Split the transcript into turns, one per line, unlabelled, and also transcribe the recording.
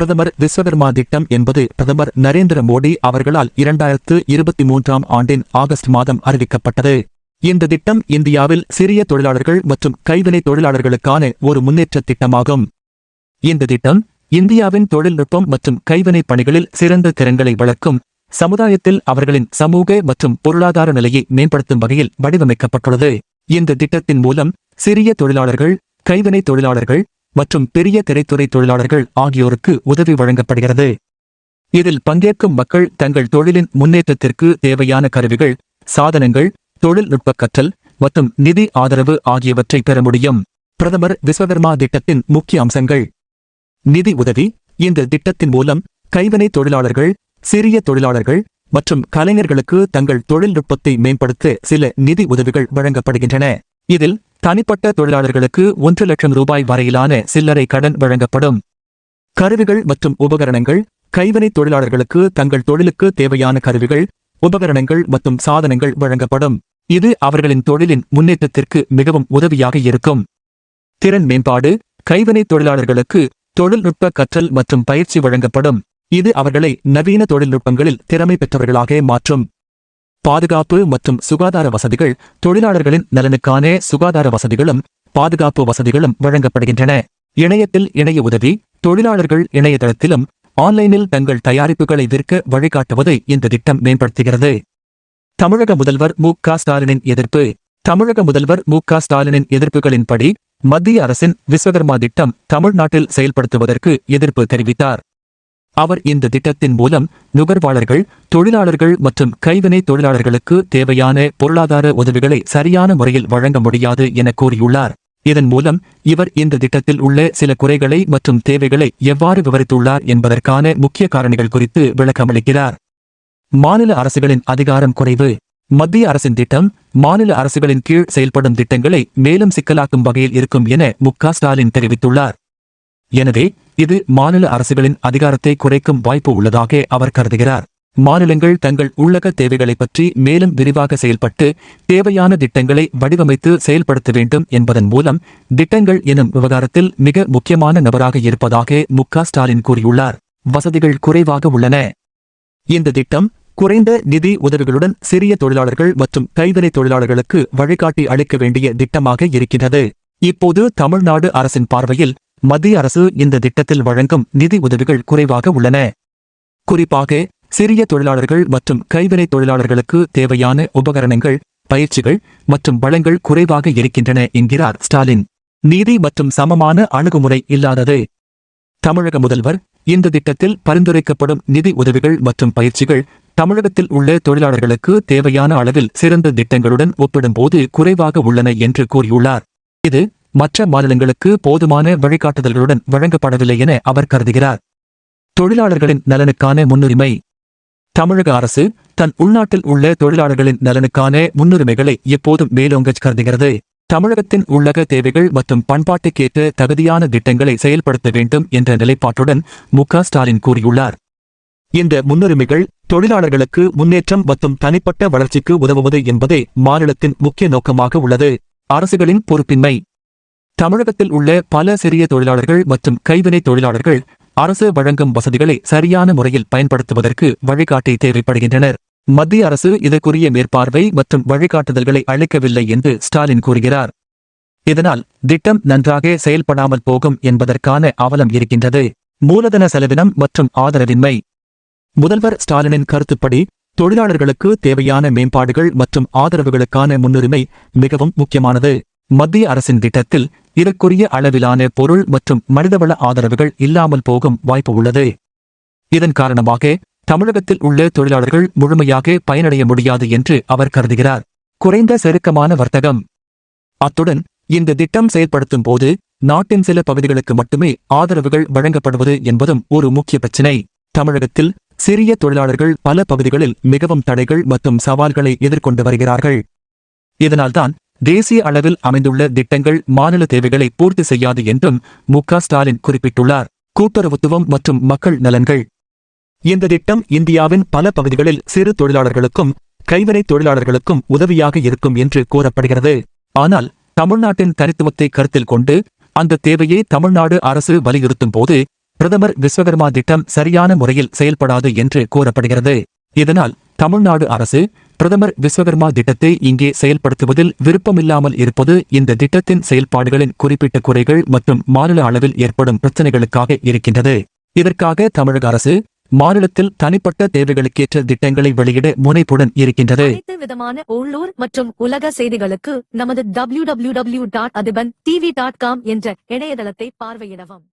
பிரதமர் விஸ்வகர்மா திட்டம் என்பது பிரதமர் நரேந்திர மோடி அவர்களால் 2023ஆம் ஆண்டின் ஆகஸ்ட் மாதம் அறிவிக்கப்பட்டது. இந்த திட்டம் இந்தியாவில் சிறிய தொழிலாளர்கள் மற்றும் கைவினை தொழிலாளர்களுக்கான ஒரு முன்னேற்ற திட்டமாகும். இந்த திட்டம் இந்தியாவின் தொழில்நுட்பம் மற்றும் கைவினைப் பணிகளில் சிறந்த திறன்களை வளர்க்கும், சமுதாயத்தில் அவர்களின் சமூக மற்றும் பொருளாதார நிலையை மேம்படுத்தும் வகையில் வடிவமைக்கப்பட்டுள்ளது. இந்த திட்டத்தின் மூலம் சிறிய தொழிலாளர்கள், கைவினை தொழிலாளர்கள் மற்றும் பெரிய திரைத்துறை தொழிலாளர்கள் ஆகியோருக்கு உதவி வழங்கப்படுகிறது. இதில் பங்கேற்கும் மக்கள் தங்கள் தொழிலின் முன்னேற்றத்திற்கு தேவையான கருவிகள், சாதனங்கள், தொழில்நுட்ப கற்றல் மற்றும் நிதி ஆதரவு ஆகியவற்றை பெற முடியும். பிரதமர் விஸ்வகர்மா திட்டத்தின் முக்கிய அம்சங்கள். நிதி உதவி. இந்த திட்டத்தின் மூலம் கைவினை தொழிலாளர்கள், சிறிய தொழிலாளர்கள் மற்றும் கலைஞர்களுக்கு தங்கள் தொழில்நுட்பத்தை மேம்படுத்த சில நிதி உதவிகள் வழங்கப்படுகின்றன. இதில் தனிப்பட்ட தொழிலாளர்களுக்கு 1 லட்சம் ரூபாய் வரையிலான சில்லறை கடன் வழங்கப்படும். கருவிகள் மற்றும் உபகரணங்கள். கைவினை தொழிலாளர்களுக்கு தங்கள் தொழிலுக்கு தேவையான கருவிகள், உபகரணங்கள் மற்றும் சாதனங்கள் வழங்கப்படும். இது அவர்களின் தொழிலின் முன்னேற்றத்திற்கு மிகவும் உதவியாக இருக்கும். திறன் மேம்பாடு. கைவினை தொழிலாளர்களுக்கு தொழில்நுட்ப கற்றல் மற்றும் பயிற்சி வழங்கப்படும். இது அவர்களை நவீன தொழில்நுட்பங்களில் திறமை பெற்றவர்களாக மாற்றும். பாதுகாப்பு மற்றும் சுகாதார வசதிகள். தொழிலாளர்களின் நலனுக்கான சுகாதார வசதிகளும் பாதுகாப்பு வசதிகளும் வழங்கப்படுகின்றன. இணையத்தில் இணைய உதவி. தொழிலாளர்கள் இணையதளத்திலும் ஆன்லைனில் தங்கள் தயாரிப்புகளை விற்க வழிகாட்டுவதை இந்த திட்டம் மேம்படுத்துகிறது. தமிழக முதல்வர் மு.க. ஸ்டாலினின் எதிர்ப்பு. தமிழக முதல்வர் மு.க. ஸ்டாலினின் எதிர்ப்புகளின்படி மத்திய அரசின் விஸ்வகர்மா திட்டம் தமிழ்நாட்டில் செயல்படுத்துவதற்கு எதிர்ப்பு தெரிவித்தார். அவர் இந்த திட்டத்தின் மூலம் நுகர்வாளர்கள், தொழிலாளர்கள் மற்றும் கைவினை தொழிலாளர்களுக்கு தேவையான பொருளாதார உதவிகளை சரியான முறையில் வழங்க முடியாது என கூறியுள்ளார். இதன் மூலம் இவர் இந்த திட்டத்தில் உள்ள சில குறைகளை மற்றும் தேவைகளை எவ்வாறு விவரித்துள்ளார் என்பதற்கான முக்கிய காரணிகள் குறித்து விளக்கமளிக்கிறார். மாநில அரசுகளின் அதிகாரம் குறைவு. மத்திய அரசின் திட்டம் மாநில அரசுகளின் கீழ் செயல்படும் திட்டங்களை மேலும் சிக்கலாக்கும் வகையில் இருக்கும் என மு.க. ஸ்டாலின் தெரிவித்துள்ளார். எனவே இது மாநில அரசுகளின் அதிகாரத்தை குறைக்கும் வாய்ப்பு உள்ளதாக அவர் கருதுகிறார். மாநிலங்கள் தங்கள் உள்ளக தேவைகளை பற்றி மேலும் விரிவாக செயல்பட்டு தேவையான திட்டங்களை வடிவமைத்து செயல்படுத்த வேண்டும் என்பதன் மூலம் திட்டங்கள் எனும் விவகாரத்தில் மிக முக்கியமான நபராக இருப்பதாக மு.க. ஸ்டாலின் கூறியுள்ளார். வசதிகள் குறைவாக உள்ளன. இந்த திட்டம் குறைந்த நிதி உதவிகளுடன் சிறிய தொழிலாளர்கள் மற்றும் கைவினை தொழிலாளர்களுக்கு வழிகாட்டி அளிக்க வேண்டிய திட்டமாக இருக்கின்றது. இப்போது தமிழ்நாடு அரசின் பார்வையில் மத்திய அரசு இந்த திட்டத்தில் வழங்கும் நிதி உதவிகள் குறைவாக உள்ளன. குறிப்பாக சிறிய தொழிலாளர்கள் மற்றும் கைவினை தொழிலாளர்களுக்கு தேவையான உபகரணங்கள், பயிற்சிகள் மற்றும் வளங்கள் குறைவாக இருக்கின்றன என்கிறார் ஸ்டாலின். நீதி மற்றும் சமமான அணுகுமுறை இல்லாதது. தமிழக முதல்வர் இந்த திட்டத்தில் பரிந்துரைக்கப்படும் நிதி உதவிகள் மற்றும் பயிற்சிகள் தமிழகத்தில் உள்ள தொழிலாளர்களுக்கு தேவையான அளவில் சிறந்த திட்டங்களுடன் ஒப்பிடும்போது குறைவாக உள்ளன என்று கூறியுள்ளார். இது மற்ற மாநிலங்களுக்கு போதுமான வழிகாட்டுதல்களுடன் வழங்கப்படவில்லை என அவர் கருதுகிறார். தொழிலாளர்களின் நலனுக்கான முன்னுரிமை. தமிழக அரசு தன் உள்நாட்டில் உள்ள தொழிலாளர்களின் நலனுக்கான முன்னுரிமைகளை எப்போதும் மேலோங்கச் கருதுகிறது. தமிழகத்தின் உள்ளக தேவைகள் மற்றும் பண்பாட்டுக்கேற்ற தகுதியான திட்டங்களை செயல்படுத்த வேண்டும் என்ற நிலைப்பாட்டுடன் மு.க. ஸ்டாலின் கூறியுள்ளார். இந்த முன்னுரிமைகள் தொழிலாளர்களுக்கு முன்னேற்றம் மற்றும் தனிப்பட்ட வளர்ச்சிக்கு உதவுவது என்பதே மாநிலத்தின் முக்கிய நோக்கமாக உள்ளது. அரசுகளின் பொறுப்பின்மை. தமிழகத்தில் உள்ள பல சிறிய தொழிலாளர்கள் மற்றும் கைவினை தொழிலாளர்கள் அரசு வழங்கும் வசதிகளை சரியான முறையில் பயன்படுத்துவதற்கு வழிகாட்டி தேவைப்படுகின்றனர். மத்திய அரசு இதற்குரிய மேற்பார்வை மற்றும் வழிகாட்டுதல்களை அளிக்கவில்லை என்று ஸ்டாலின் கூறுகிறார். இதனால் திட்டம் நன்றாக செயல்படாமல் போகும் என்பதற்கான அவலம் இருக்கின்றது. மூலதன செலவினம் மற்றும் ஆதரவின்மை. முதல்வர் ஸ்டாலினின் கருத்துப்படி தொழிலாளர்களுக்கு தேவையான மேம்பாடுகள் மற்றும் ஆதரவுகளுக்கான முன்னுரிமை மிகவும் முக்கியமானது. மத்திய அரசின் திட்டத்தில் இதற்குரிய அளவிலான பொருள் மற்றும் மனிதவள ஆதரவுகள் இல்லாமல் போகும் வாய்ப்பு உள்ளது. இதன் காரணமாக தமிழகத்தில் உள்ள தொழிலாளர்கள் முழுமையாக பயனடைய முடியாது என்று அவர் கருதுகிறார். குறைந்த செருக்கமான வர்த்தகம். அத்துடன் இந்த திட்டம் செயல்படுத்தும் போது நாட்டின் சில பகுதிகளுக்கு மட்டுமே ஆதரவுகள் வழங்கப்படுவது என்பதும் ஒரு முக்கிய பிரச்சினை. தமிழகத்தில் சிறிய தொழிலாளர்கள் பல பகுதிகளில் மிகவும் தடைகள் மற்றும் சவால்களை எதிர்கொண்டு வருகிறார்கள். இதனால்தான் தேசிய அளவில் அமைந்துள்ள திட்டங்கள் மாநில தேவைகளை பூர்த்தி செய்யாது என்றும் மு.க. ஸ்டாலின் குறிப்பிட்டுள்ளார். கூட்டுறவுத்துவம் மற்றும் மக்கள் நலன்கள். இந்த திட்டம் இந்தியாவின் பல பகுதிகளில் சிறு தொழிலாளர்களுக்கும் கைவினை தொழிலாளர்களுக்கும் உதவியாக இருக்கும் என்று கூறப்படுகிறது. ஆனால் தமிழ்நாட்டின் தனித்துவத்தை கருத்தில் கொண்டு அந்த தேவையை தமிழ்நாடு அரசு வலியுறுத்தும் போது பிரதமர் விஸ்வகர்மா திட்டம் சரியான முறையில் செயல்படாது என்று கூறப்படுகிறது. இதனால் தமிழ்நாடு அரசு பிரதமர் விஸ்வகர்மா திட்டத்தை இங்கே செயல்படுத்துவதில் விருப்பமில்லாமல் இருப்பது இந்த திட்டத்தின் செயல்பாடுகளின் குறிப்பிட்ட குறைகள் மற்றும் மாநில அளவில் ஏற்படும் பிரச்சினைகளுக்காக இருக்கின்றது. இதற்காக தமிழக அரசு மாநிலத்தில் தனிப்பட்ட தேவைகளுக்கேற்ற திட்டங்களை வெளியிட முனைப்புடன் இருக்கின்றது.
அனைத்து விதமான உள்ளூர் மற்றும் உலக செய்திகளுக்கு நமது www.adibantv.com என்ற இணையதளத்தை பார்வையிடவும்.